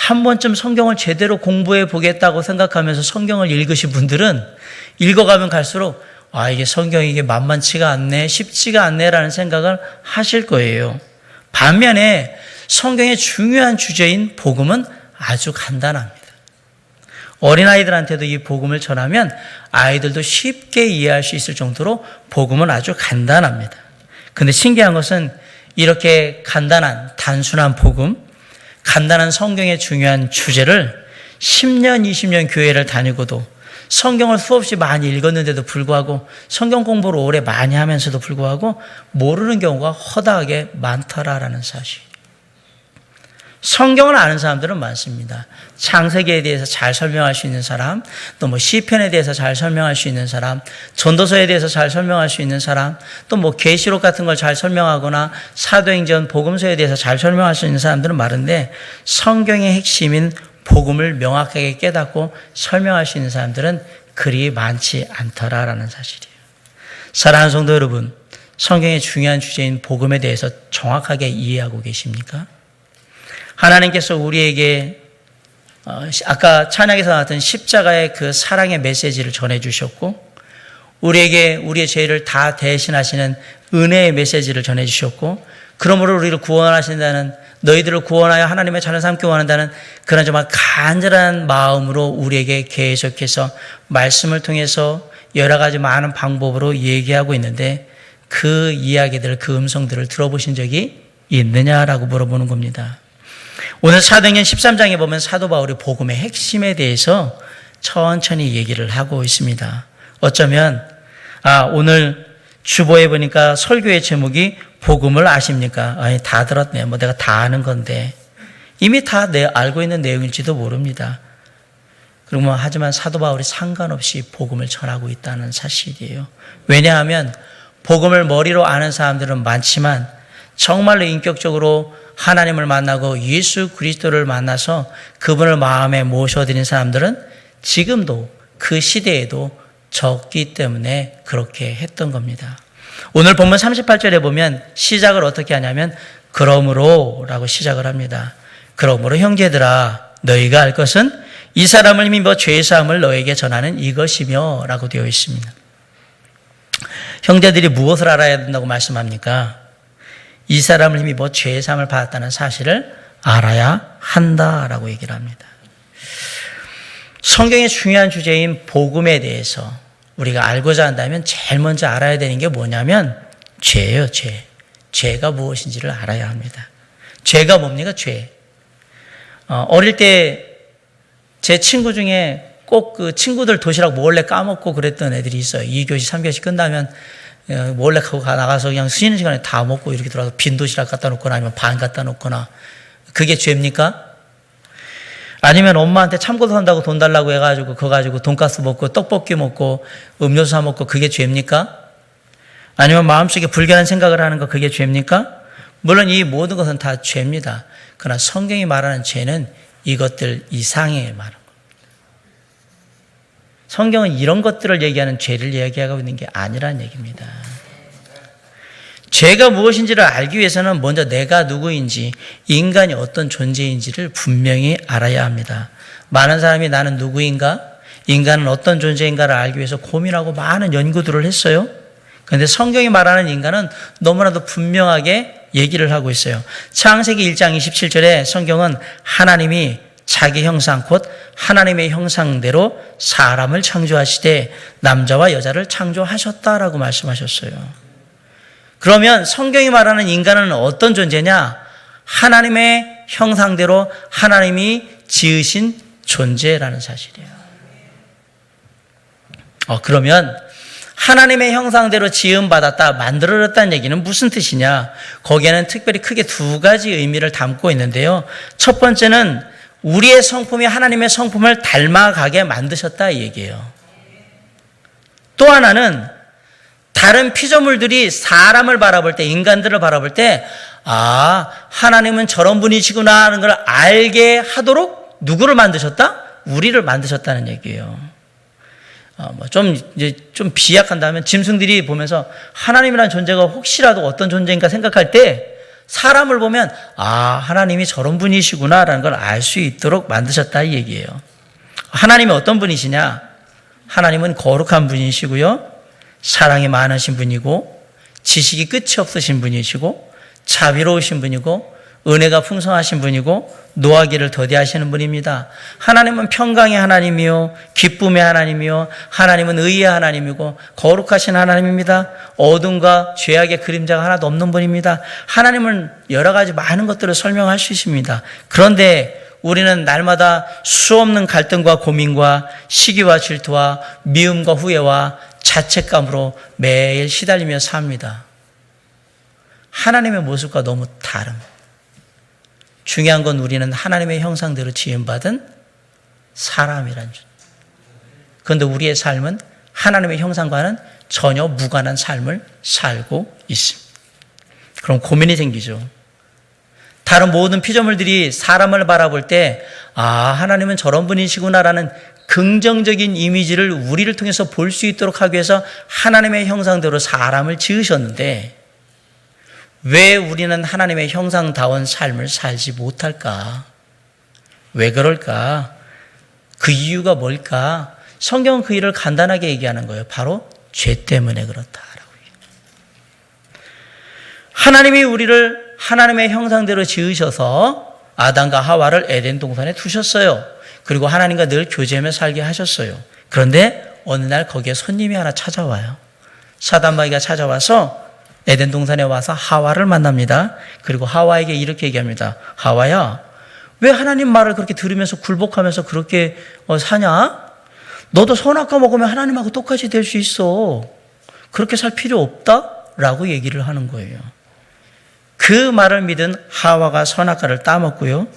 한 번쯤 성경을 제대로 공부해 보겠다고 생각하면서 성경을 읽으신 분들은 읽어가면 갈수록 이게 성경이 이게 만만치가 않네, 쉽지가 않네라는 생각을 하실 거예요. 반면에 성경의 중요한 주제인 복음은 아주 간단합니다. 어린아이들한테도 이 복음을 전하면 아이들도 쉽게 이해할 수 있을 정도로 복음은 아주 간단합니다. 근데 신기한 것은 이렇게 간단한, 단순한 복음, 간단한 성경의 중요한 주제를 10년, 20년 교회를 다니고도 성경을 수없이 많이 읽었는데도 불구하고 성경 공부를 오래 많이 하면서도 불구하고 모르는 경우가 허다하게 많더라라는 사실. 성경을 아는 사람들은 많습니다. 창세기에 대해서 잘 설명할 수 있는 사람, 또 시편에 대해서 잘 설명할 수 있는 사람, 전도서에 대해서 잘 설명할 수 있는 사람, 또 계시록 같은 걸 잘 설명하거나 사도행전, 복음서에 대해서 잘 설명할 수 있는 사람들은 많은데 성경의 핵심인 복음을 명확하게 깨닫고 설명할 수 있는 사람들은 그리 많지 않더라라는 사실이에요. 사랑하는 성도 여러분, 성경의 중요한 주제인 복음에 대해서 정확하게 이해하고 계십니까? 하나님께서 우리에게 아까 찬양에서 나왔던 십자가의 그 사랑의 메시지를 전해주셨고 우리에게 우리의 죄를 다 대신하시는 은혜의 메시지를 전해주셨고 그러므로 우리를 구원하신다는 너희들을 구원하여 하나님의 자녀 삼기 원한다는 그런 정말 간절한 마음으로 우리에게 계속해서 말씀을 통해서 여러 가지 많은 방법으로 얘기하고 있는데 그 이야기들, 그 음성들을 들어보신 적이 있느냐라고 물어보는 겁니다. 오늘 사도행전 13장에 보면 사도 바울이 복음의 핵심에 대해서 천천히 얘기를 하고 있습니다. 어쩌면 오늘 주보에 보니까 설교의 제목이 복음을 아십니까? 다 들었네. 내가 다 아는 건데 이미 다 알고 있는 내용일지도 모릅니다. 그리고 하지만 사도 바울이 상관없이 복음을 전하고 있다는 사실이에요. 왜냐하면 복음을 머리로 아는 사람들은 많지만 정말로 인격적으로 하나님을 만나고 예수 그리스도를 만나서 그분을 마음에 모셔드린 사람들은 지금도 그 시대에도 적기 때문에 그렇게 했던 겁니다. 오늘 본문 38절에 보면 시작을 어떻게 하냐면 그러므로 라고 시작을 합니다. 그러므로 형제들아 너희가 알 것은 이 사람을 힘입어 죄사함을 너에게 전하는 이것이며 라고 되어 있습니다. 형제들이 무엇을 알아야 된다고 말씀합니까? 이 사람을 힘입어 죄사함을 받았다는 사실을 알아야 한다라고 얘기를 합니다. 성경의 중요한 주제인 복음에 대해서 우리가 알고자 한다면 제일 먼저 알아야 되는 게 뭐냐면 죄예요, 죄. 죄가 무엇인지를 알아야 합니다. 죄가 뭡니까? 죄. 어릴 때 제 친구 중에 꼭 그 친구들 도시락 몰래 까먹고 그랬던 애들이 있어요. 2교시, 3교시 끝나면 몰래 나가서 그냥 쉬는 시간에 다 먹고 이렇게 들어와서 빈 도시락 갖다 놓거나 아니면 반 갖다 놓거나 그게 죄입니까? 아니면 엄마한테 참고도 산다고 돈 달라고 해가지고 그거 가지고 돈가스 먹고 떡볶이 먹고 음료수 사 먹고 그게 죄입니까? 아니면 마음속에 불결한 생각을 하는 거 그게 죄입니까? 물론 이 모든 것은 다 죄입니다. 그러나 성경이 말하는 죄는 이것들 이상의 말은 겁니다. 성경은 이런 것들을 얘기하는 죄를 얘기하고 있는 게 아니라는 얘기입니다. 죄가 무엇인지를 알기 위해서는 먼저 내가 누구인지, 인간이 어떤 존재인지를 분명히 알아야 합니다. 많은 사람이 나는 누구인가? 인간은 어떤 존재인가를 알기 위해서 고민하고 많은 연구들을 했어요. 그런데 성경이 말하는 인간은 너무나도 분명하게 얘기를 하고 있어요. 창세기 1장 27절에 성경은 하나님이 자기 형상 곧 하나님의 형상대로 사람을 창조하시되 남자와 여자를 창조하셨다라고 말씀하셨어요. 그러면 성경이 말하는 인간은 어떤 존재냐? 하나님의 형상대로 하나님이 지으신 존재라는 사실이에요. 그러면 하나님의 형상대로 지음받았다, 만들어졌다는 얘기는 무슨 뜻이냐? 거기에는 특별히 크게 두 가지 의미를 담고 있는데요. 첫 번째는 우리의 성품이 하나님의 성품을 닮아가게 만드셨다 이 얘기예요. 또 하나는 다른 피조물들이 사람을 바라볼 때, 인간들을 바라볼 때 하나님은 저런 분이시구나 하는 걸 알게 하도록 누구를 만드셨다? 우리를 만드셨다는 얘기예요. 좀 비약한다면 짐승들이 보면서 하나님이라는 존재가 혹시라도 어떤 존재인가 생각할 때 사람을 보면 하나님이 저런 분이시구나라는 걸 알 수 있도록 만드셨다 이 얘기예요. 하나님이 어떤 분이시냐? 하나님은 거룩한 분이시고요. 사랑이 많으신 분이고 지식이 끝이 없으신 분이시고 자비로우신 분이고 은혜가 풍성하신 분이고 노하기를 더디하시는 분입니다. 하나님은 평강의 하나님이요 기쁨의 하나님이요 하나님은 의의 하나님이고 거룩하신 하나님입니다. 어둠과 죄악의 그림자가 하나도 없는 분입니다. 하나님은 여러 가지 많은 것들을 설명할 수 있습니다. 그런데 우리는 날마다 수없는 갈등과 고민과 시기와 질투와 미움과 후회와 자책감으로 매일 시달리며 삽니다. 하나님의 모습과 너무 다름. 중요한 건 우리는 하나님의 형상대로 지음받은 사람이란 줄. 그런데 우리의 삶은 하나님의 형상과는 전혀 무관한 삶을 살고 있습니다. 그럼 고민이 생기죠. 다른 모든 피조물들이 사람을 바라볼 때 하나님은 저런 분이시구나라는 긍정적인 이미지를 우리를 통해서 볼 수 있도록 하기 위해서 하나님의 형상대로 사람을 지으셨는데 왜 우리는 하나님의 형상다운 삶을 살지 못할까? 왜 그럴까? 그 이유가 뭘까? 성경은 그 일을 간단하게 얘기하는 거예요. 바로 죄 때문에 그렇다라고 얘기해요. 하나님이 우리를 하나님의 형상대로 지으셔서 아담과 하와를 에덴 동산에 두셨어요. 그리고 하나님과 늘 교제하며 살게 하셨어요. 그런데 어느 날 거기에 손님이 하나 찾아와요. 사단마귀가 찾아와서 에덴 동산에 와서 하와를 만납니다. 그리고 하와에게 이렇게 얘기합니다. 하와야, 왜 하나님 말을 그렇게 들으면서 굴복하면서 그렇게 사냐? 너도 선악과 먹으면 하나님하고 똑같이 될 수 있어. 그렇게 살 필요 없다? 라고 얘기를 하는 거예요. 그 말을 믿은 하와가 선악과를 따먹고요.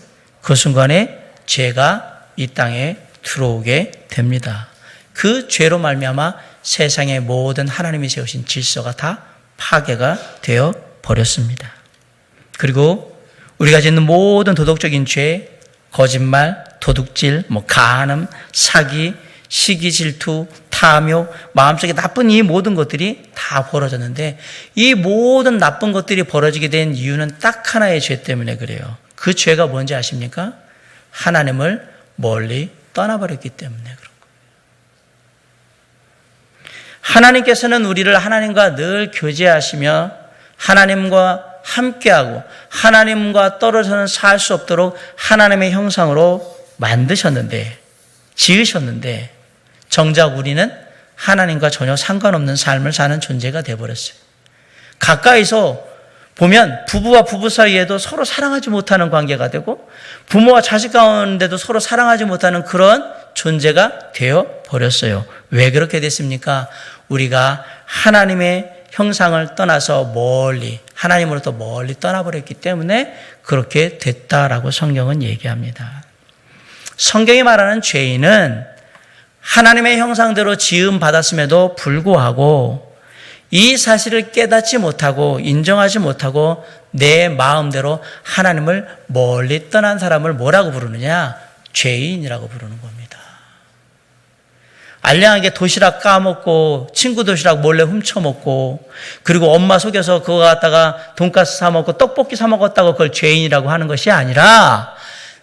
그 순간에 죄가 이 땅에 들어오게 됩니다. 그 죄로 말미암아 세상의 모든 하나님이 세우신 질서가 다 파괴가 되어 버렸습니다. 그리고 우리가 짓는 모든 도덕적인 죄, 거짓말, 도둑질, 간음, 사기, 시기, 질투, 탐욕, 마음속에 나쁜 이 모든 것들이 다 벌어졌는데 이 모든 나쁜 것들이 벌어지게 된 이유는 딱 하나의 죄 때문에 그래요. 그 죄가 뭔지 아십니까? 하나님을 멀리 떠나버렸기 때문에 그런 거예요. 하나님께서는 우리를 하나님과 늘 교제하시며 하나님과 함께하고 하나님과 떨어져는 살 수 없도록 하나님의 형상으로 만드셨는데, 지으셨는데 정작 우리는 하나님과 전혀 상관없는 삶을 사는 존재가 되어버렸어요. 가까이서 보면 부부와 부부 사이에도 서로 사랑하지 못하는 관계가 되고 부모와 자식 가운데도 서로 사랑하지 못하는 그런 존재가 되어버렸어요. 왜 그렇게 됐습니까? 우리가 하나님의 형상을 떠나서 멀리, 하나님으로부터 멀리 떠나버렸기 때문에 그렇게 됐다라고 성경은 얘기합니다. 성경이 말하는 죄인은 하나님의 형상대로 지음받았음에도 불구하고 이 사실을 깨닫지 못하고 인정하지 못하고 내 마음대로 하나님을 멀리 떠난 사람을 뭐라고 부르느냐? 죄인이라고 부르는 겁니다. 알량하게 도시락 까먹고 친구 도시락 몰래 훔쳐먹고 그리고 엄마 속여서 그거 갖다가 돈가스 사 먹고 떡볶이 사 먹었다고 그걸 죄인이라고 하는 것이 아니라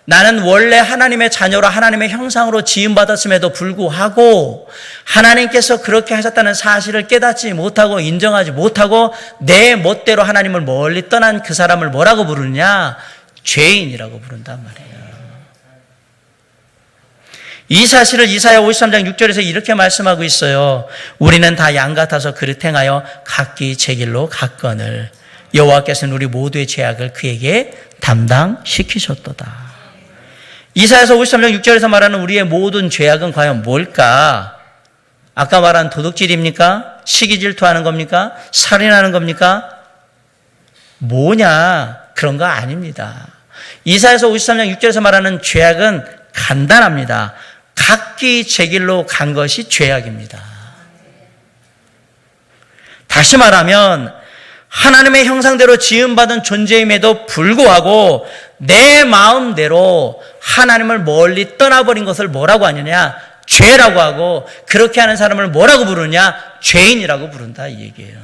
나는 원래 하나님의 자녀로 하나님의 형상으로 지음받았음에도 불구하고 하나님께서 그렇게 하셨다는 사실을 깨닫지 못하고 인정하지 못하고 내 멋대로 하나님을 멀리 떠난 그 사람을 뭐라고 부르느냐? 죄인이라고 부른단 말이에요. 이 사실을 이사야 53장 6절에서 이렇게 말씀하고 있어요. 우리는 다 양 같아서 그릇 행하여 각기 제 길로 갔거늘 여호와께서는 우리 모두의 죄악을 그에게 담당시키셨도다. 이사야서 53장 6절에서 말하는 우리의 모든 죄악은 과연 뭘까? 아까 말한 도둑질입니까? 시기 질투하는 겁니까? 살인하는 겁니까? 뭐냐? 그런 거 아닙니다. 이사야서 53장 6절에서 말하는 죄악은 간단합니다. 각기 제 길로 간 것이 죄악입니다. 다시 말하면 하나님의 형상대로 지음받은 존재임에도 불구하고 내 마음대로 하나님을 멀리 떠나버린 것을 뭐라고 하느냐? 죄라고 하고 그렇게 하는 사람을 뭐라고 부르냐? 죄인이라고 부른다 이 얘기예요.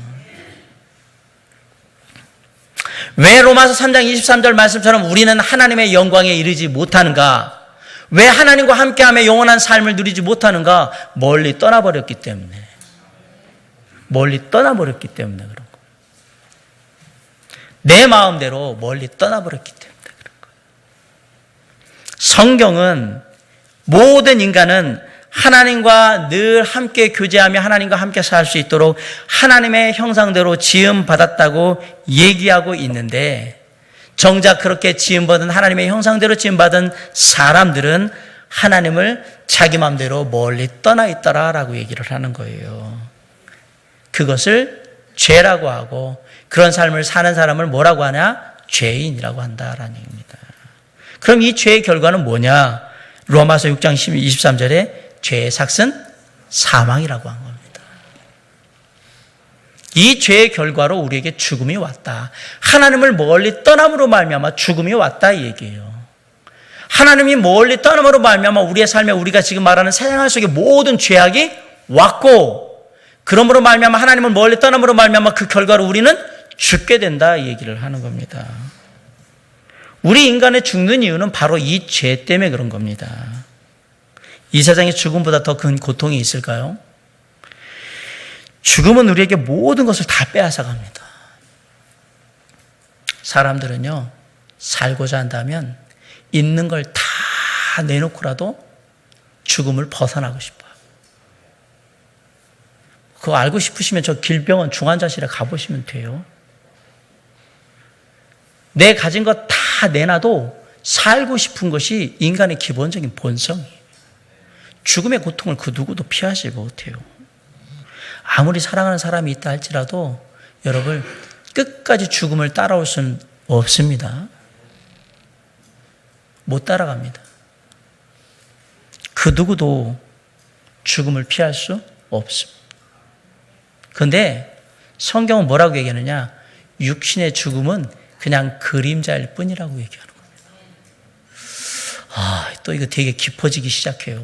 왜 로마서 3장 23절 말씀처럼 우리는 하나님의 영광에 이르지 못하는가? 왜 하나님과 함께하며 영원한 삶을 누리지 못하는가? 멀리 떠나버렸기 때문에. 멀리 떠나버렸기 때문에 그런 거예요. 내 마음대로 멀리 떠나버렸기 때문에 그런 거예요. 성경은 모든 인간은 하나님과 늘 함께 교제하며 하나님과 함께 살 수 있도록 하나님의 형상대로 지음받았다고 얘기하고 있는데, 정작 그렇게 지음받은 하나님의 형상대로 지음받은 사람들은 하나님을 자기 마음대로 멀리 떠나 있더라라고 얘기를 하는 거예요. 그것을 죄라고 하고, 그런 삶을 사는 사람을 뭐라고 하냐? 죄인이라고 한다라는 얘기입니다. 그럼 이 죄의 결과는 뭐냐? 로마서 6장 23절에 죄의 삭은 사망이라고 한 겁니다. 이 죄의 결과로 우리에게 죽음이 왔다. 하나님을 멀리 떠남으로 말미암아 죽음이 왔다 이 얘기예요. 하나님이 멀리 떠남으로 말미암아 우리의 삶에 우리가 지금 말하는 세상 속의 모든 죄악이 왔고, 그러므로 말미암아 하나님을 멀리 떠남으로 말미암아 그 결과로 우리는 죽게 된다 이 얘기를 하는 겁니다. 우리 인간의 죽는 이유는 바로 이 죄 때문에 그런 겁니다. 이 세상에 죽음보다 더 큰 고통이 있을까요? 죽음은 우리에게 모든 것을 다 빼앗아 갑니다. 사람들은요, 살고자 한다면 있는 걸 다 내놓고라도 죽음을 벗어나고 싶어요. 그거 알고 싶으시면 저 길병원 중환자실에 가보시면 돼요. 내 가진 것 다 내놔도 살고 싶은 것이 인간의 기본적인 본성이에요. 죽음의 고통을 그 누구도 피하지 못해요. 아무리 사랑하는 사람이 있다 할지라도 여러분, 끝까지 죽음을 따라올 수는 없습니다. 못 따라갑니다. 그 누구도 죽음을 피할 수 없습니다. 그런데 성경은 뭐라고 얘기하느냐? 육신의 죽음은 그림자일 뿐이라고 얘기하는 겁니다. 또 이거 되게 깊어지기 시작해요.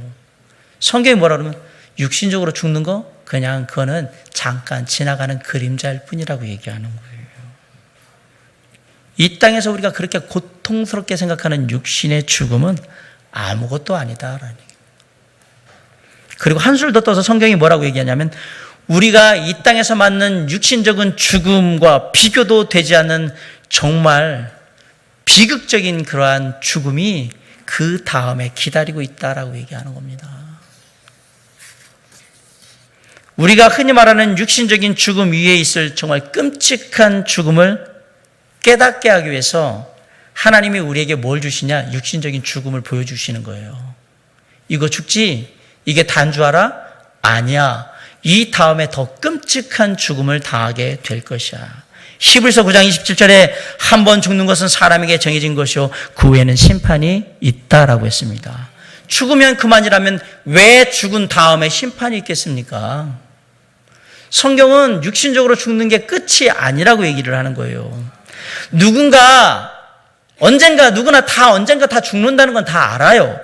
성경이 뭐라 그러면 육신적으로 죽는 거 그거는 잠깐 지나가는 그림자일 뿐이라고 얘기하는 거예요. 이 땅에서 우리가 그렇게 고통스럽게 생각하는 육신의 죽음은 아무것도 아니다라는 얘기예요. 그리고 한술 더 떠서 성경이 뭐라고 얘기하냐면, 우리가 이 땅에서 맞는 육신적인 죽음과 비교도 되지 않는 정말 비극적인 그러한 죽음이 그 다음에 기다리고 있다라고 얘기하는 겁니다. 우리가 흔히 말하는 육신적인 죽음 위에 있을 정말 끔찍한 죽음을 깨닫게 하기 위해서 하나님이 우리에게 뭘 주시냐? 육신적인 죽음을 보여주시는 거예요. 이거 죽지? 이게 다인 줄 알아? 아니야. 이 다음에 더 끔찍한 죽음을 당하게 될 것이야. 히브리서 9장 27절에 한 번 죽는 것은 사람에게 정해진 것이요 그 후에는 심판이 있다라고 했습니다. 죽으면 그만이라면 왜 죽은 다음에 심판이 있겠습니까? 성경은 육신적으로 죽는 게 끝이 아니라고 얘기를 하는 거예요. 누구나 다 죽는다는 건 다 알아요.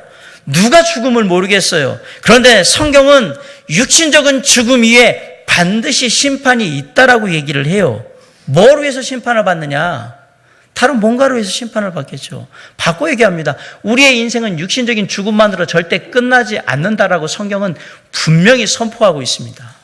누가 죽음을 모르겠어요. 그런데 성경은 육신적인 죽음 위에 반드시 심판이 있다라고 얘기를 해요. 뭘 위해서 심판을 받느냐? 다른 뭔가를 위해서 심판을 받겠죠. 바꿔 얘기합니다. 우리의 인생은 육신적인 죽음만으로 절대 끝나지 않는다라고 성경은 분명히 선포하고 있습니다.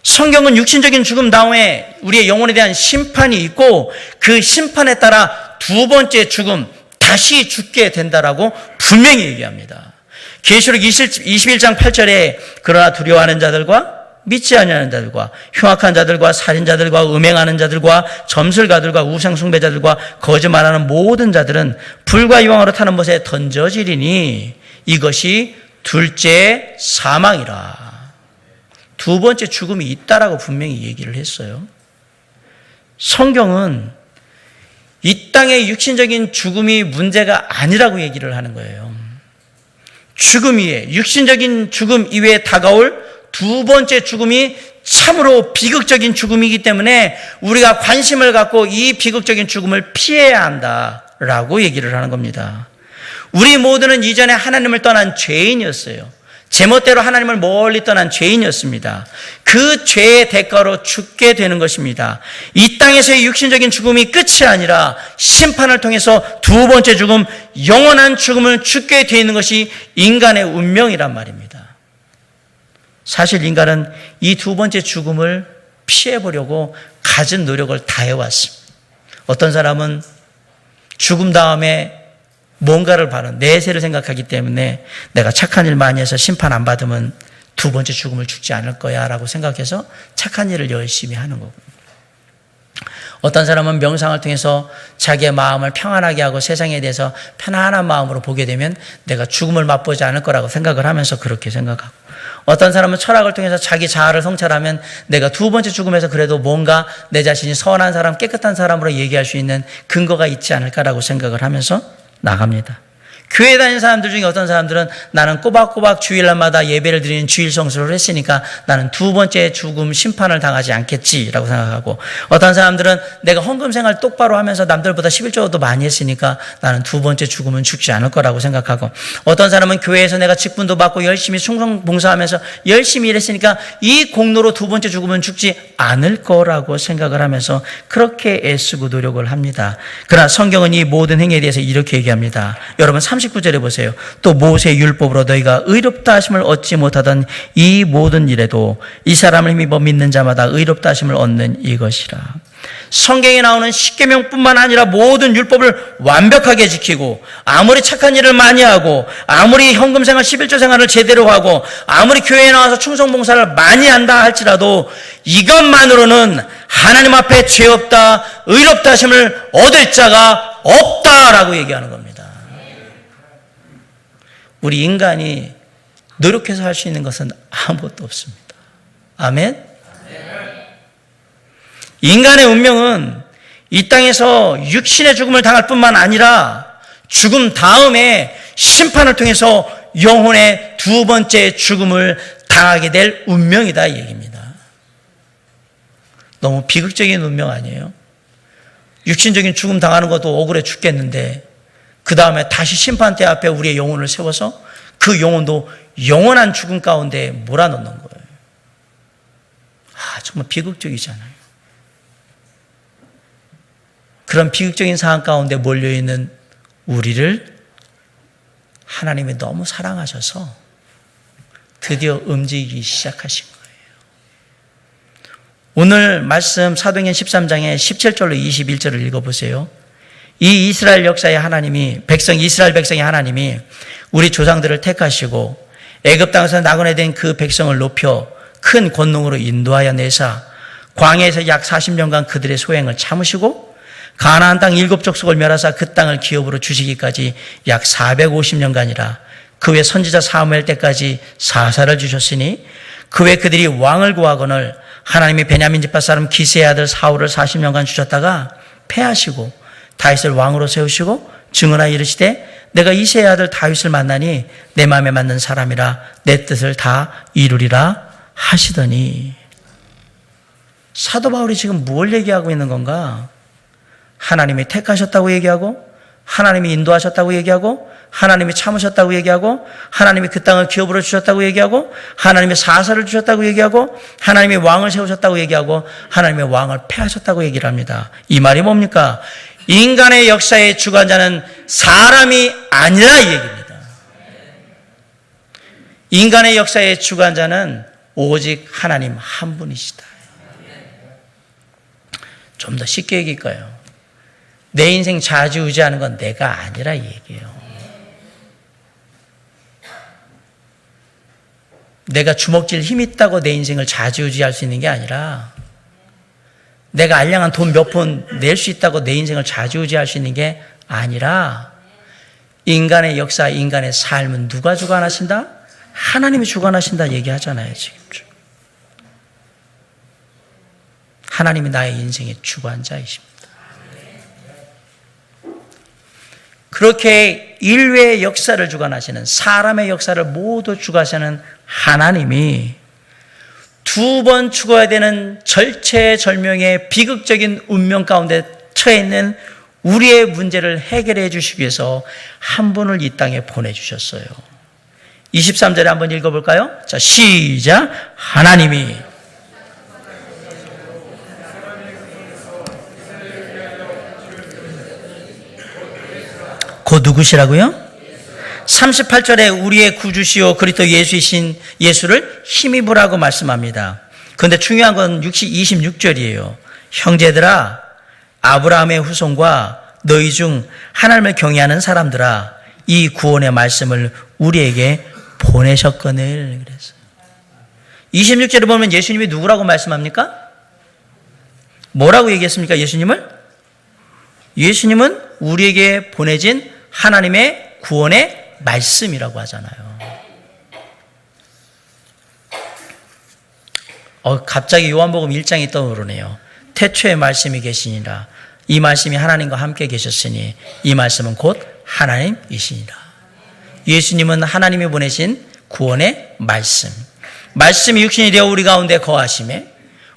성경은 육신적인 죽음 다음에 우리의 영혼에 대한 심판이 있고, 그 심판에 따라 두 번째 죽음, 다시 죽게 된다라고 분명히 얘기합니다. 계시록 21장 8절에 그러나 두려워하는 자들과 믿지 아니하는 자들과 흉악한 자들과 살인자들과 음행하는 자들과 점술가들과 우상숭배자들과 거짓말하는 모든 자들은 불과 유황으로 타는 못에 던져지리니 이것이 둘째 사망이라. 두 번째 죽음이 있다라고 분명히 얘기를 했어요. 성경은 이 땅의 육신적인 죽음이 문제가 아니라고 얘기를 하는 거예요. 죽음 이외에, 육신적인 죽음 이외에 다가올 두 번째 죽음이 참으로 비극적인 죽음이기 때문에 우리가 관심을 갖고 이 비극적인 죽음을 피해야 한다라고 얘기를 하는 겁니다. 우리 모두는 이전에 하나님을 떠난 죄인이었어요. 제멋대로 하나님을 멀리 떠난 죄인이었습니다. 그 죄의 대가로 죽게 되는 것입니다. 이 땅에서의 육신적인 죽음이 끝이 아니라 심판을 통해서 두 번째 죽음, 영원한 죽음을 죽게 되는 것이 인간의 운명이란 말입니다. 사실 인간은 이 두 번째 죽음을 피해보려고 갖은 노력을 다해왔습니다. 어떤 사람은 죽음 다음에 뭔가를 바라는 내세를 생각하기 때문에 내가 착한 일 많이 해서 심판 안 받으면 두 번째 죽음을 죽지 않을 거야 라고 생각해서 착한 일을 열심히 하는 거고, 어떤 사람은 명상을 통해서 자기의 마음을 평안하게 하고 세상에 대해서 편안한 마음으로 보게 되면 내가 죽음을 맛보지 않을 거라고 생각을 하면서 그렇게 생각하고, 어떤 사람은 철학을 통해서 자기 자아를 성찰하면 내가 두 번째 죽음에서 그래도 뭔가 내 자신이 선한 사람, 깨끗한 사람으로 얘기할 수 있는 근거가 있지 않을까라고 생각을 하면서 나갑니다. 교회 다니는 사람들 중에 어떤 사람들은 나는 꼬박꼬박 주일날마다 예배를 드리는 주일 성수를 했으니까 나는 두 번째 죽음 심판을 당하지 않겠지라고 생각하고, 어떤 사람들은 내가 헌금 생활 똑바로 하면서 남들보다 11조도 많이 했으니까 나는 두 번째 죽음은 죽지 않을 거라고 생각하고, 어떤 사람은 교회에서 내가 직분도 받고 열심히 충성 봉사하면서 열심히 일했으니까 이 공로로 두 번째 죽음은 죽지 않을 거라고 생각을 하면서 그렇게 애쓰고 노력을 합니다. 그러나 성경은 이 모든 행위에 대해서 이렇게 얘기합니다. 여러분 39절에 보세요. 또 모세의 율법으로 너희가 의롭다 하심을 얻지 못하던 이 모든 일에도 이 사람을 힘입어 믿는 자마다 의롭다 하심을 얻는 이것이라. 성경에 나오는 십계명뿐만 아니라 모든 율법을 완벽하게 지키고, 아무리 착한 일을 많이 하고, 아무리 헌금 생활 11조 생활을 제대로 하고, 아무리 교회에 나와서 충성 봉사를 많이 한다 할지라도 이것만으로는 하나님 앞에 죄 없다, 의롭다 하심을 얻을 자가 없다라고 얘기하는 겁니다. 우리 인간이 노력해서 할 수 있는 것은 아무것도 없습니다. 아멘? 인간의 운명은 이 땅에서 육신의 죽음을 당할 뿐만 아니라 죽음 다음에 심판을 통해서 영혼의 두 번째 죽음을 당하게 될 운명이다 이 얘기입니다. 너무 비극적인 운명 아니에요? 육신적인 죽음 당하는 것도 억울해 죽겠는데 그 다음에 다시 심판대 앞에 우리의 영혼을 세워서 그 영혼도 영원한 죽음 가운데 몰아넣는 거예요. 정말 비극적이잖아요. 그런 비극적인 상황 가운데 몰려있는 우리를 하나님이 너무 사랑하셔서 드디어 움직이기 시작하신 거예요. 오늘 말씀 사도행전 13장의 17절로 21절을 읽어보세요. 이 이스라엘 역사의 하나님이 이스라엘 백성의 하나님이 우리 조상들을 택하시고 애굽 땅에서 나그네된 그 백성을 높여 큰 권능으로 인도하여 내사 광야에서 약 40년간 그들의 소행을 참으시고 가나안 땅 7족속을 멸하사 그 땅을 기업으로 주시기까지 약 450년간이라 그 외 선지자 사무엘 때까지 사사를 주셨으니 그 외 그들이 왕을 구하거늘 하나님이 베냐민 지파 사람 기스의 아들 사울을 40년간 주셨다가 패하시고 다윗을 왕으로 세우시고 증언하여 이르시되 내가 이새의 아들 다윗을 만나니 내 마음에 맞는 사람이라 내 뜻을 다 이루리라 하시더니, 사도 바울이 지금 뭘 얘기하고 있는 건가? 하나님이 택하셨다고 얘기하고, 하나님이 인도하셨다고 얘기하고, 하나님이 참으셨다고 얘기하고, 하나님이 그 땅을 기업으로 주셨다고 얘기하고, 하나님이 사사를 주셨다고 얘기하고, 하나님이 왕을 세우셨다고 얘기하고, 하나님의 왕을 패하셨다고 얘기를 합니다. 이 말이 뭡니까? 인간의 역사의 주관자는 사람이 아니라 이 얘기입니다. 인간의 역사의 주관자는 오직 하나님 한 분이시다. 좀 더 쉽게 얘기할까요? 내 인생 좌지우지하는 건 내가 아니라 이 얘기예요. 내가 주먹질 힘 있다고 내 인생을 좌지우지할 수 있는 게 아니라, 내가 알량한 돈 몇 푼 낼 수 있다고 내 인생을 좌지우지할 수 있는 게 아니라, 인간의 역사, 인간의 삶은 누가 주관하신다? 하나님이 주관하신다 얘기하잖아요, 지금. 하나님이 나의 인생의 주관자이십니다. 그렇게 인류의 역사를 주관하시는, 사람의 역사를 모두 주관하시는 하나님이 두 번 죽어야 되는 절체절명의 비극적인 운명 가운데 처해 있는 우리의 문제를 해결해 주시기 위해서 한 분을 이 땅에 보내주셨어요. 23절에 한번 읽어볼까요? 자, 시작. 하나님이 그 누구시라고요? 38절에 우리의 구주시오 그리스도 예수이신 예수를 힘입으라고 말씀합니다. 그런데 중요한 건 26절이에요. 형제들아, 아브라함의 후손과 너희 중 하나님을 경외하는 사람들아, 이 구원의 말씀을 우리에게 보내셨거늘. 그랬어요. 26절에 보면 예수님이 누구라고 말씀합니까? 뭐라고 얘기했습니까? 예수님은 우리에게 보내진 하나님의 구원의 말씀이라고 하잖아요. 갑자기 요한복음 1장이 떠오르네요. 태초에 말씀이 계시니라. 이 말씀이 하나님과 함께 계셨으니 이 말씀은 곧 하나님이시니라. 예수님은 하나님이 보내신 구원의 말씀. 말씀이 육신이 되어 우리 가운데 거하심에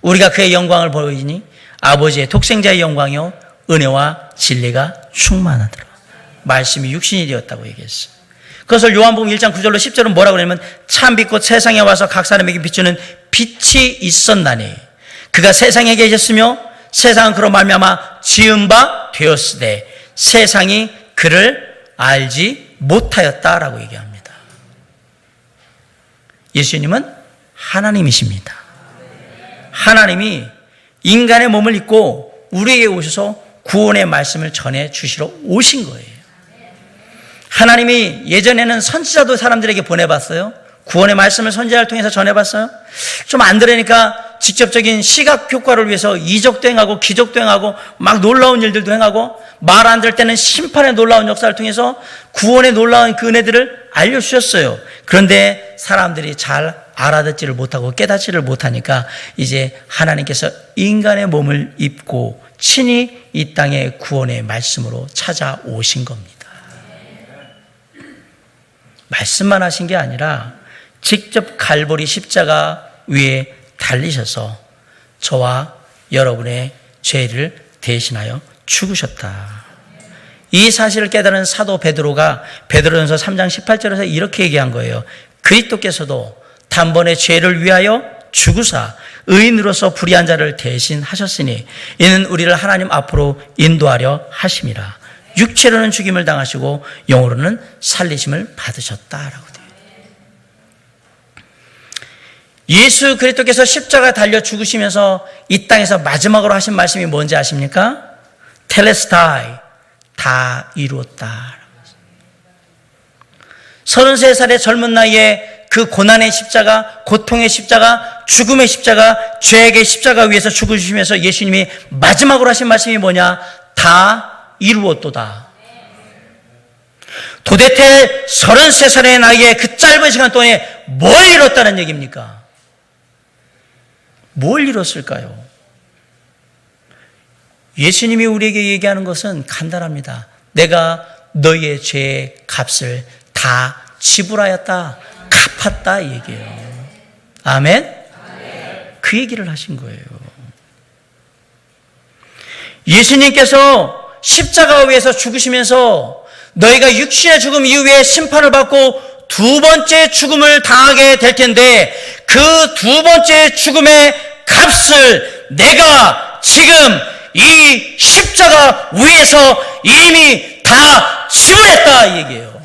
우리가 그의 영광을 보이니 아버지의 독생자의 영광이요 은혜와 진리가 충만하더라. 말씀이 육신이 되었다고 얘기했어요. 그것을 요한복음 1장 9절로 10절은 뭐라고 그러냐면 참 빛 곧 세상에 와서 각 사람에게 비추는 빛이 있었나니 그가 세상에 계셨으며 세상은 그로 말미암아 지은 바 되었으되 세상이 그를 알지 못하였다라고 얘기합니다. 예수님은 하나님이십니다. 하나님이 인간의 몸을 입고 우리에게 오셔서 구원의 말씀을 전해 주시러 오신 거예요. 하나님이 예전에는 선지자도 사람들에게 보내봤어요. 구원의 말씀을 선지자를 통해서 전해봤어요. 좀 안 들으니까 직접적인 시각 효과를 위해서 이적도 행하고 기적도 행하고 막 놀라운 일들도 행하고 말 안 들 때는 심판의 놀라운 역사를 통해서 구원의 놀라운 그 은혜들을 알려주셨어요. 그런데 사람들이 잘 알아듣지를 못하고 깨닫지를 못하니까 이제 하나님께서 인간의 몸을 입고 친히 이 땅에 구원의 말씀으로 찾아오신 겁니다. 말씀만 하신 게 아니라 직접 갈보리 십자가 위에 달리셔서 저와 여러분의 죄를 대신하여 죽으셨다. 이 사실을 깨달은 사도 베드로가 베드로전서 3장 18절에서 이렇게 얘기한 거예요. 그리스도께서도 단번에 죄를 위하여 죽으사 의인으로서 불의한 자를 대신하셨으니 이는 우리를 하나님 앞으로 인도하려 하심이라. 육체로는 죽임을 당하시고 영으로는 살리심을 받으셨다라고 돼요. 예수 그리스도께서 십자가에 달려 죽으시면서 이 땅에서 마지막으로 하신 말씀이 뭔지 아십니까? 텔레스타이, 다 이루었다. 33살의 젊은 나이에 그 고난의 십자가, 고통의 십자가, 죽음의 십자가, 죄의 십자가 위에서 죽으시면서 예수님이 마지막으로 하신 말씀이 뭐냐? 다 이루었도다. 도대체 33살의 나이에 그 짧은 시간 동안에 뭘 이뤘다는 얘기입니까? 뭘 이뤘을까요? 예수님이 우리에게 얘기하는 것은 간단합니다. 내가 너희의 죄의 값을 다 지불하였다, 갚았다 이 얘기예요. 아멘? 그 얘기를 하신 거예요. 예수님께서 십자가 위에서 죽으시면서 너희가 육신의 죽음 이후에 심판을 받고 두 번째 죽음을 당하게 될 텐데 그 두 번째 죽음의 값을 내가 지금 이 십자가 위에서 이미 다 지불했다 이 얘기예요.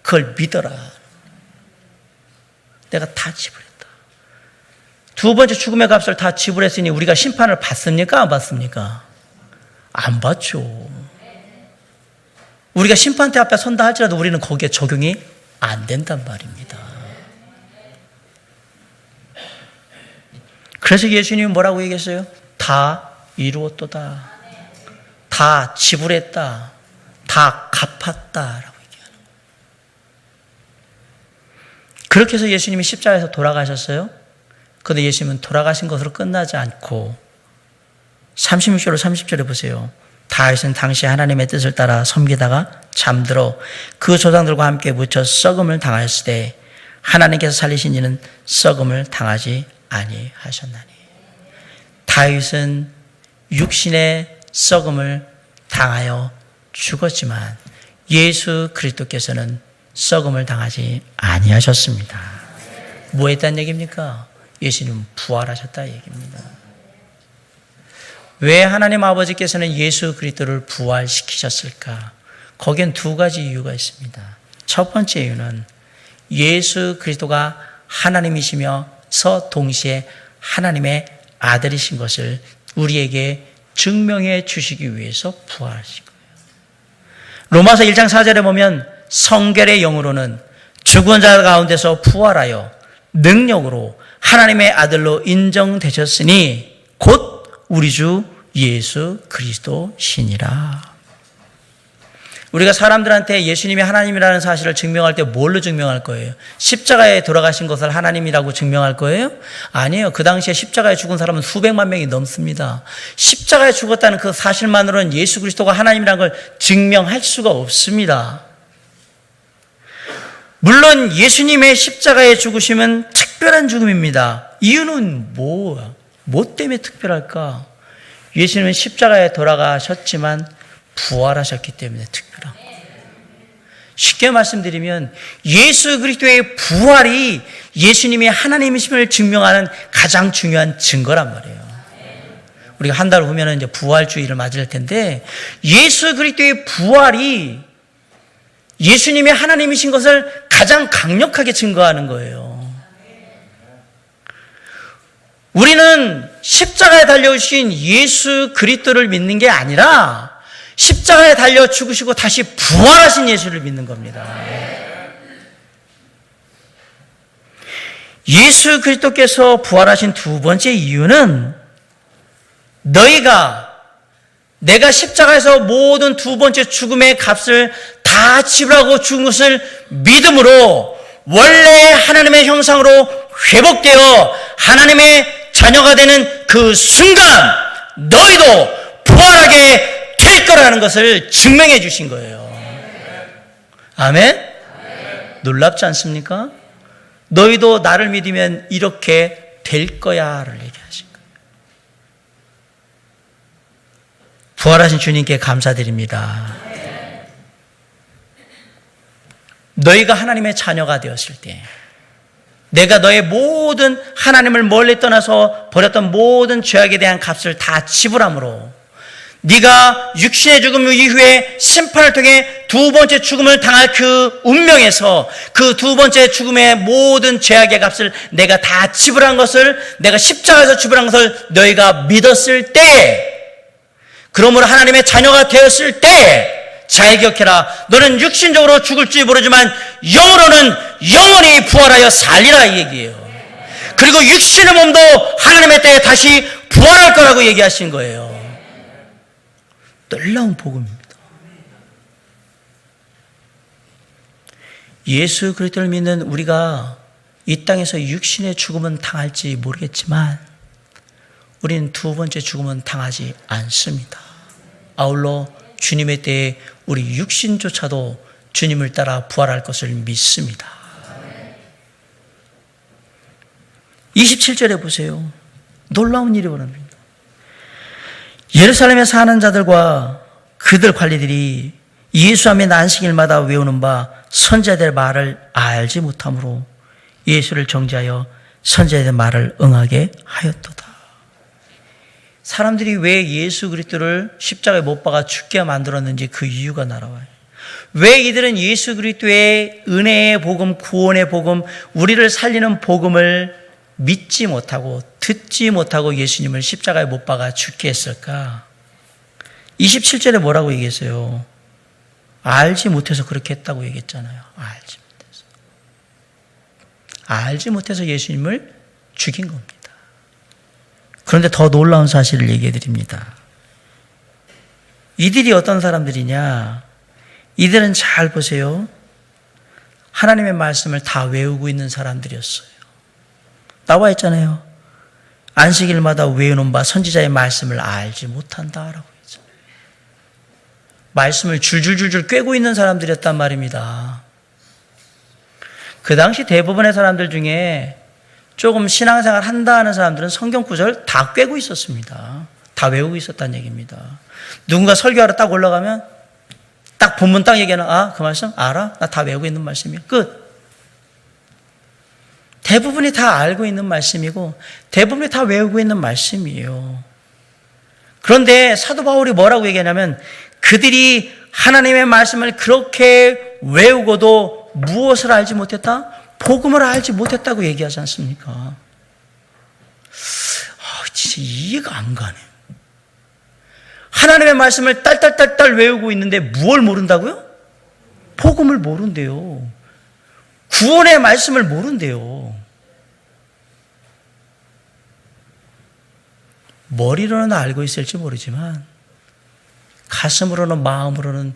그걸 믿어라. 내가 다 지불했다. 두 번째 죽음의 값을 다 지불했으니 우리가 심판을 받습니까? 안 받습니까? 안 받죠. 우리가 심판대 앞에 선다 할지라도 우리는 거기에 적용이 안 된단 말입니다. 그래서 예수님은 뭐라고 얘기했어요? 다 이루었도다. 다 지불했다. 다 갚았다라고 얘기하는 거예요. 그렇게 해서 예수님이 십자가에서 돌아가셨어요. 그런데 예수님은 돌아가신 것으로 끝나지 않고 36절로 30절에 보세요. 다윗은 당시 하나님의 뜻을 따라 섬기다가 잠들어 그 조상들과 함께 묻혀 썩음을 당하였을 때 하나님께서 살리신 이는 썩음을 당하지 아니하셨나니. 다윗은 육신의 썩음을 당하여 죽었지만 예수 그리스도께서는 썩음을 당하지 아니하셨습니다. 뭐 했다는 얘기입니까? 예수님은 부활하셨다 얘기입니다. 왜 하나님 아버지께서는 예수 그리스도를 부활시키셨을까? 거기엔 두 가지 이유가 있습니다. 첫 번째 이유는 예수 그리스도가 하나님이시면서 동시에 하나님의 아들이신 것을 우리에게 증명해 주시기 위해서 부활하신 거예요. 로마서 1장 4절에 보면 성결의 영으로는 죽은 자 가운데서 부활하여 능력으로 하나님의 아들로 인정되셨으니 곧 우리 주 예수 그리스도시니라. 우리가 사람들한테 예수님이 하나님이라는 사실을 증명할 때 뭘로 증명할 거예요? 십자가에 돌아가신 것을 하나님이라고 증명할 거예요? 아니에요. 그 당시에 십자가에 죽은 사람은 수백만 명이 넘습니다. 십자가에 죽었다는 그 사실만으로는 예수 그리스도가 하나님이라는 걸 증명할 수가 없습니다. 물론 예수님의 십자가에 죽으심은 특별한 죽음입니다. 이유는 뭐야? 뭐 때문에 특별할까? 예수님은 십자가에 돌아가셨지만 부활하셨기 때문에 특별한 거예요. 쉽게 말씀드리면 예수 그리스도의 부활이 예수님이 하나님이심을 증명하는 가장 중요한 증거란 말이에요. 우리가 한 달 후면은 이제 부활주의를 맞을 텐데 예수 그리스도의 부활이 예수님이 하나님이신 것을 가장 강력하게 증거하는 거예요. 우리는 십자가에 달려오신 예수 그리스도를 믿는 게 아니라 십자가에 달려 죽으시고 다시 부활하신 예수를 믿는 겁니다. 예수 그리스도께서 부활하신 두 번째 이유는 내가 십자가에서 모든 두 번째 죽음의 값을 다 지불하고 죽은 것을 믿음으로 원래 하나님의 형상으로 회복되어 하나님의 자녀가 되는 그 순간 너희도 부활하게 될 거라는 것을 증명해 주신 거예요. 아멘? 놀랍지 않습니까? 너희도 나를 믿으면 이렇게 될 거야를 얘기하신 거예요. 부활하신 주님께 감사드립니다. 너희가 하나님의 자녀가 되었을 때 내가 너의 모든 하나님을 멀리 떠나서 버렸던 모든 죄악에 대한 값을 다 지불함으로 네가 육신의 죽음 이후에 심판을 통해 두 번째 죽음을 당할 그 운명에서 그 두 번째 죽음의 모든 죄악의 값을 내가 다 지불한 것을 내가 십자가에서 지불한 것을 너희가 믿었을 때 그러므로 하나님의 자녀가 되었을 때 잘 기억해라. 너는 육신적으로 죽을지 모르지만 영으로는 영원히 부활하여 살리라 이 얘기예요. 그리고 육신의 몸도 하나님의 때에 다시 부활할 거라고 얘기하신 거예요. 놀라운 복음입니다. 예수 그리스도를 믿는 우리가 이 땅에서 육신의 죽음은 당할지 모르겠지만 우리는 두 번째 죽음은 당하지 않습니다. 아울러 주님의 때에 우리 육신조차도 주님을 따라 부활할 것을 믿습니다. 27절에 보세요. 놀라운 일이 벌어집니다. 예루살렘에 사는 자들과 그들 관리들이 예수함의 안식일마다 외우는 바 선지자들의 말을 알지 못하므로 예수를 정죄하여 선지자들의 말을 응하게 하였도다. 사람들이 왜 예수 그리스도를 십자가에 못 박아 죽게 만들었는지 그 이유가 날아와요. 왜 이들은 예수 그리스도의 은혜의 복음, 구원의 복음, 우리를 살리는 복음을 믿지 못하고 듣지 못하고 예수님을 십자가에 못 박아 죽게 했을까? 27절에 뭐라고 얘기했어요? 알지 못해서 그렇게 했다고 얘기했잖아요. 알지 못해서 예수님을 죽인 겁니다. 그런데 더 놀라운 사실을 얘기해 드립니다. 이들이 어떤 사람들이냐? 이들은 잘 보세요. 하나님의 말씀을 다 외우고 있는 사람들이었어요. 나와 있잖아요. 안식일마다 외우는 바 선지자의 말씀을 알지 못한다라고 했잖아요. 말씀을 줄줄줄줄 꿰고 있는 사람들이었단 말입니다. 그 당시 대부분의 사람들 중에 조금 신앙생활 한다 하는 사람들은 성경 구절 다 꿰고 있었습니다. 다 외우고 있었다는 얘기입니다. 누군가 설교하러 딱 올라가면 딱 본문 딱 얘기하는, 아, 그 말씀 알아? 나 다 외우고 있는 말씀이야. 끝. 대부분이 다 알고 있는 말씀이고 대부분이 다 외우고 있는 말씀이에요. 그런데 사도 바울이 뭐라고 얘기하냐면 그들이 하나님의 말씀을 그렇게 외우고도 무엇을 알지 못했다? 복음을 알지 못했다고 얘기하지 않습니까? 진짜 이해가 안 가네. 하나님의 말씀을 딸딸딸딸 외우고 있는데 무엇을 모른다고요? 복음을 모른대요. 구원의 말씀을 모른대요. 머리로는 알고 있을지 모르지만 가슴으로는 마음으로는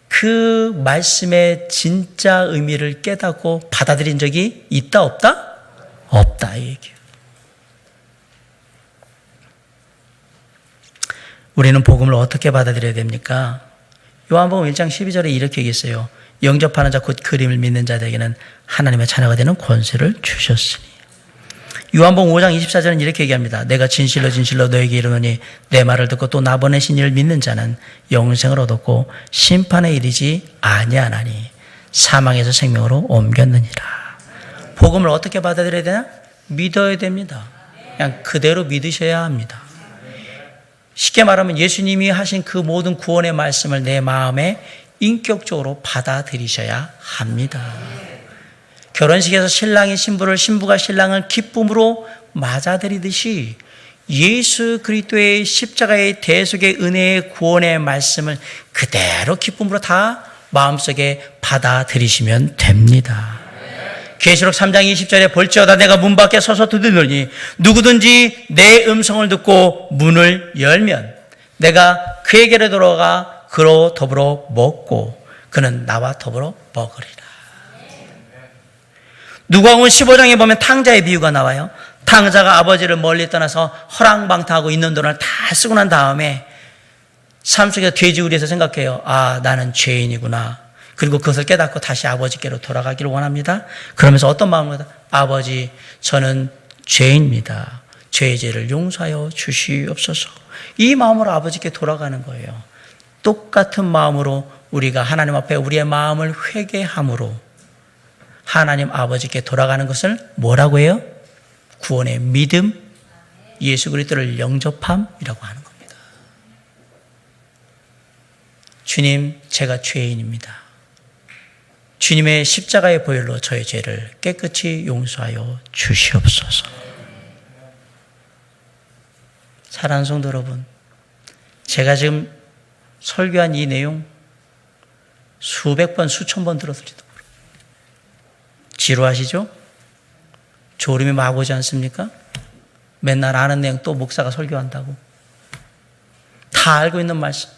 그 말씀의 진짜 의미를 깨닫고 받아들인 적이 있다 없다? 없다 이 얘기예요. 우리는 복음을 어떻게 받아들여야 됩니까? 요한복음 1장 12절에 이렇게 얘기했어요. 영접하는 자 곧 그림을 믿는 자들에게는 하나님의 자녀가 되는 권세를 주셨으니. 요한복음 5장 24절은 이렇게 얘기합니다. 내가 진실로 진실로 너에게 이르노니 내 말을 듣고 또 나 보내신 이를 믿는 자는 영생을 얻었고 심판에 이르지 아니하나니 사망에서 생명으로 옮겼느니라. 복음을 어떻게 받아들여야 되나? 믿어야 됩니다. 그냥 그대로 믿으셔야 합니다. 쉽게 말하면 예수님이 하신 그 모든 구원의 말씀을 내 마음에 인격적으로 받아들이셔야 합니다. 결혼식에서 신랑이 신부를, 신부가 신랑을 기쁨으로 맞아들이듯이 예수 그리스도의 십자가의 대속의 은혜의 구원의 말씀을 그대로 기쁨으로 다 마음속에 받아들이시면 됩니다. 계시록 3장 20절에 볼지어다 내가 문 밖에 서서 두드리니 누구든지 내 음성을 듣고 문을 열면 내가 그에게로 들어가 그로 더불어 먹고 그는 나와 더불어 먹으리라. 누가복음 15장에 보면 탕자의 비유가 나와요. 탕자가 아버지를 멀리 떠나서 허랑방탕하고 있는 돈을 다 쓰고 난 다음에 삶 속에서 돼지우리에서 생각해요. 아, 나는 죄인이구나. 그리고 그것을 깨닫고 다시 아버지께로 돌아가기를 원합니다. 그러면서 어떤 마음으로 아버지 저는 죄인입니다. 죄의 죄를 용서하여 주시옵소서. 이 마음으로 아버지께 돌아가는 거예요. 똑같은 마음으로 우리가 하나님 앞에 우리의 마음을 회개함으로 하나님 아버지께 돌아가는 것을 뭐라고 해요? 구원의 믿음, 예수 그리스도를 영접함이라고 하는 겁니다. 주님, 제가 죄인입니다. 주님의 십자가의 보혈로 저의 죄를 깨끗이 용서하여 주시옵소서. 사랑하는 성도 여러분, 제가 지금 설교한 이 내용 수백 번, 수천 번 들었을지도 모르고 지루하시죠? 졸음이 막 오지 않습니까? 맨날 아는 내용 또 목사가 설교한다고 다 알고 있는 말씀,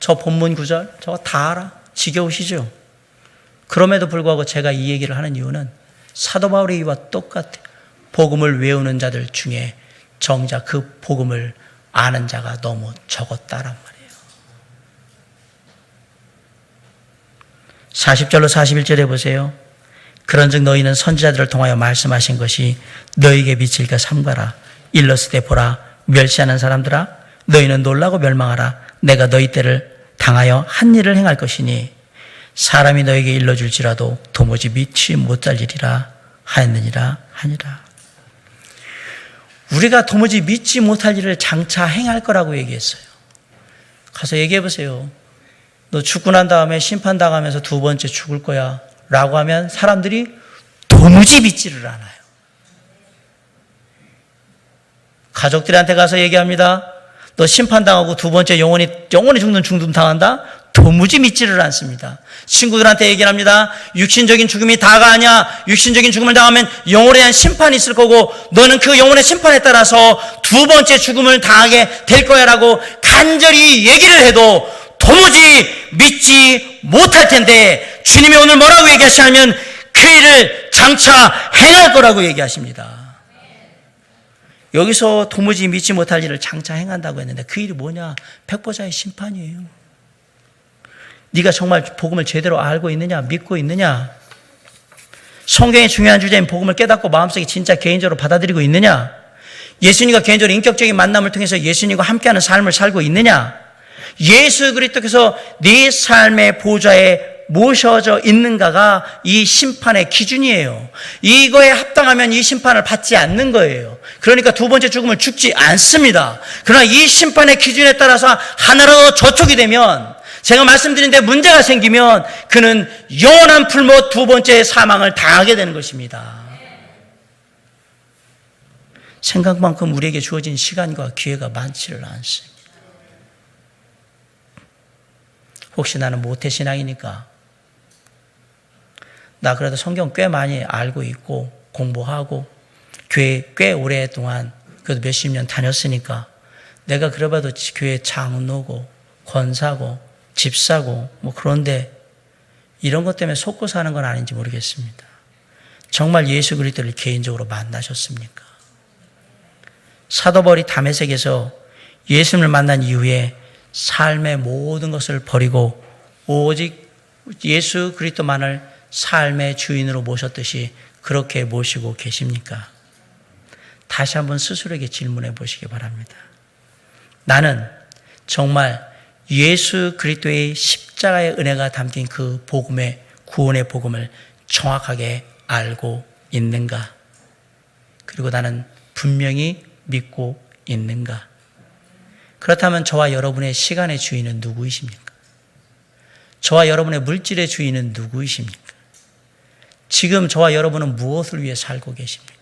저 본문 구절 저거 다 알아? 지겨우시죠? 그럼에도 불구하고 제가 이 얘기를 하는 이유는 사도 바울의 이와 똑같아요. 복음을 외우는 자들 중에 정작 그 복음을 아는 자가 너무 적었다란 말이에요. 40절로 41절에 보세요. 그런즉 너희는 선지자들을 통하여 말씀하신 것이 너희에게 미칠까 삼가라. 일렀을 때 보라 멸시하는 사람들아 너희는 놀라고 멸망하라. 내가 너희 때를 당하여 한 일을 행할 것이니 사람이 너에게 일러줄지라도 도무지 믿지 못할 일이라 하였느니라 하니라. 우리가 도무지 믿지 못할 일을 장차 행할 거라고 얘기했어요. 가서 얘기해 보세요. 너 죽고 난 다음에 심판당하면서 두 번째 죽을 거야 라고 하면 사람들이 도무지 믿지를 않아요. 가족들한테 가서 얘기합니다. 너 심판당하고 두 번째 영원히 죽는 중등 당한다? 도무지 믿지를 않습니다. 친구들한테 얘기를 합니다. 육신적인 죽음이 다가 아니야. 육신적인 죽음을 당하면 영혼에 대한 심판이 있을 거고 너는 그 영혼의 심판에 따라서 두 번째 죽음을 당하게 될 거야 라고 간절히 얘기를 해도 도무지 믿지 못할 텐데 주님이 오늘 뭐라고 얘기하시냐면 그 일을 장차 행할 거라고 얘기하십니다. 여기서 도무지 믿지 못할 일을 장차 행한다고 했는데 그 일이 뭐냐? 백보자의 심판이에요. 네가 정말 복음을 제대로 알고 있느냐? 믿고 있느냐? 성경의 중요한 주제인 복음을 깨닫고 마음속에 진짜 개인적으로 받아들이고 있느냐? 예수님과 개인적으로 인격적인 만남을 통해서 예수님과 함께하는 삶을 살고 있느냐? 예수 그리스도께서 네 삶의 보좌에 모셔져 있는가가 이 심판의 기준이에요. 이거에 합당하면 이 심판을 받지 않는 거예요. 그러니까 두 번째 죽음을 죽지 않습니다. 그러나 이 심판의 기준에 따라서 하나로 저촉이 되면, 제가 말씀드린 데 문제가 생기면 그는 영원한 풀못 두 번째 사망을 당하게 되는 것입니다. 생각만큼 우리에게 주어진 시간과 기회가 많지를 않습니다. 혹시 나는 모태신앙이니까, 나 그래도 성경 꽤 많이 알고 있고 공부하고 교회 꽤 오랫동안 그래도 몇십 년 다녔으니까 내가 그래봐도 교회 장로고 권사고 집사고 뭐 그런데 이런 것 때문에 속고 사는 건 아닌지 모르겠습니다. 정말 예수 그리스도를 개인적으로 만나셨습니까? 사도 바울이 다메섹에서 예수님을 만난 이후에 삶의 모든 것을 버리고 오직 예수 그리스도만을 삶의 주인으로 모셨듯이 그렇게 모시고 계십니까? 다시 한번 스스로에게 질문해 보시기 바랍니다. 나는 정말 예수 그리스도의 십자가의 은혜가 담긴 그 복음의 구원의 복음을 정확하게 알고 있는가? 그리고 나는 분명히 믿고 있는가? 그렇다면 저와 여러분의 시간의 주인은 누구이십니까? 저와 여러분의 물질의 주인은 누구이십니까? 지금 저와 여러분은 무엇을 위해 살고 계십니까?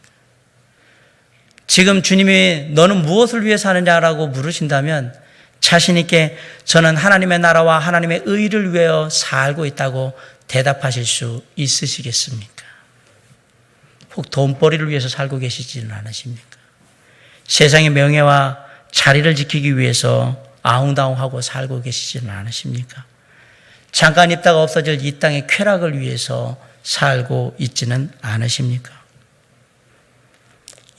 지금 주님이 너는 무엇을 위해 사느냐라고 물으신다면 자신 있게 저는 하나님의 나라와 하나님의 의를 위하여 살고 있다고 대답하실 수 있으시겠습니까? 혹 돈벌이를 위해서 살고 계시지는 않으십니까? 세상의 명예와 자리를 지키기 위해서 아웅다웅하고 살고 계시지는 않으십니까? 잠깐 있다가 없어질 이 땅의 쾌락을 위해서 살고 있지는 않으십니까?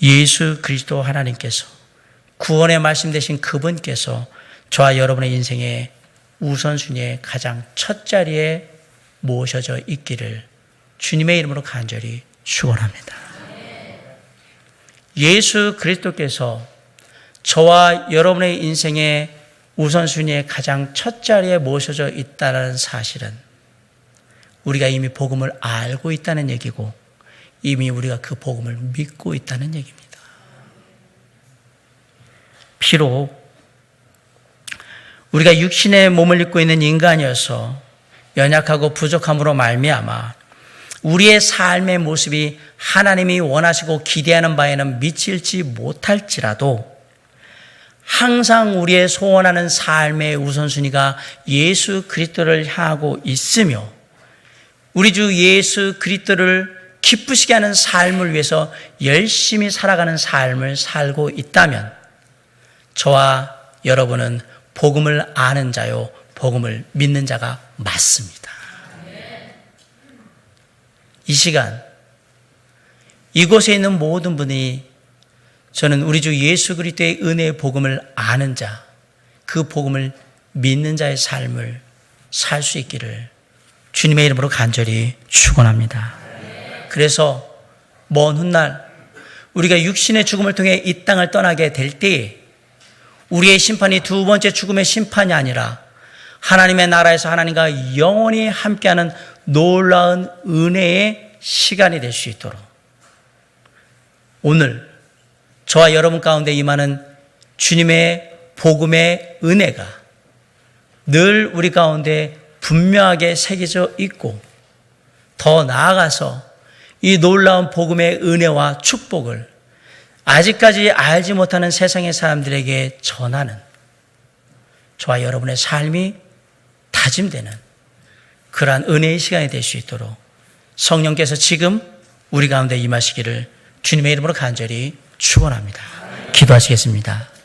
예수 그리스도 하나님께서 구원의 말씀 되신 그분께서 저와 여러분의 인생의 우선순위의 가장 첫 자리에 모셔져 있기를 주님의 이름으로 간절히 축원합니다. 예수 그리스도께서 저와 여러분의 인생의 우선순위의 가장 첫 자리에 모셔져 있다는 사실은 우리가 이미 복음을 알고 있다는 얘기고 이미 우리가 그 복음을 믿고 있다는 얘기입니다. 비록 우리가 육신의 몸을 입고 있는 인간이어서 연약하고 부족함으로 말미암아 우리의 삶의 모습이 하나님이 원하시고 기대하는 바에는 미칠지 못할지라도 항상 우리의 소원하는 삶의 우선순위가 예수 그리스도를 향하고 있으며 우리 주 예수 그리스도를 기쁘시게 하는 삶을 위해서 열심히 살아가는 삶을 살고 있다면 저와 여러분은 복음을 아는 자요 복음을 믿는 자가 맞습니다. 이 시간 이곳에 있는 모든 분이 저는 우리 주 예수 그리스도의 은혜의 복음을 아는 자, 그 복음을 믿는 자의 삶을 살 수 있기를 주님의 이름으로 간절히 축원합니다. 그래서 먼 훗날 우리가 육신의 죽음을 통해 이 땅을 떠나게 될 때에 우리의 심판이 두 번째 죽음의 심판이 아니라 하나님의 나라에서 하나님과 영원히 함께하는 놀라운 은혜의 시간이 될 수 있도록 오늘 저와 여러분 가운데 임하는 주님의 복음의 은혜가 늘 우리 가운데 분명하게 새겨져 있고 더 나아가서 이 놀라운 복음의 은혜와 축복을 아직까지 알지 못하는 세상의 사람들에게 전하는 저와 여러분의 삶이 다짐되는 그러한 은혜의 시간이 될 수 있도록 성령께서 지금 우리 가운데 임하시기를 주님의 이름으로 간절히 축원합니다. 기도하시겠습니다.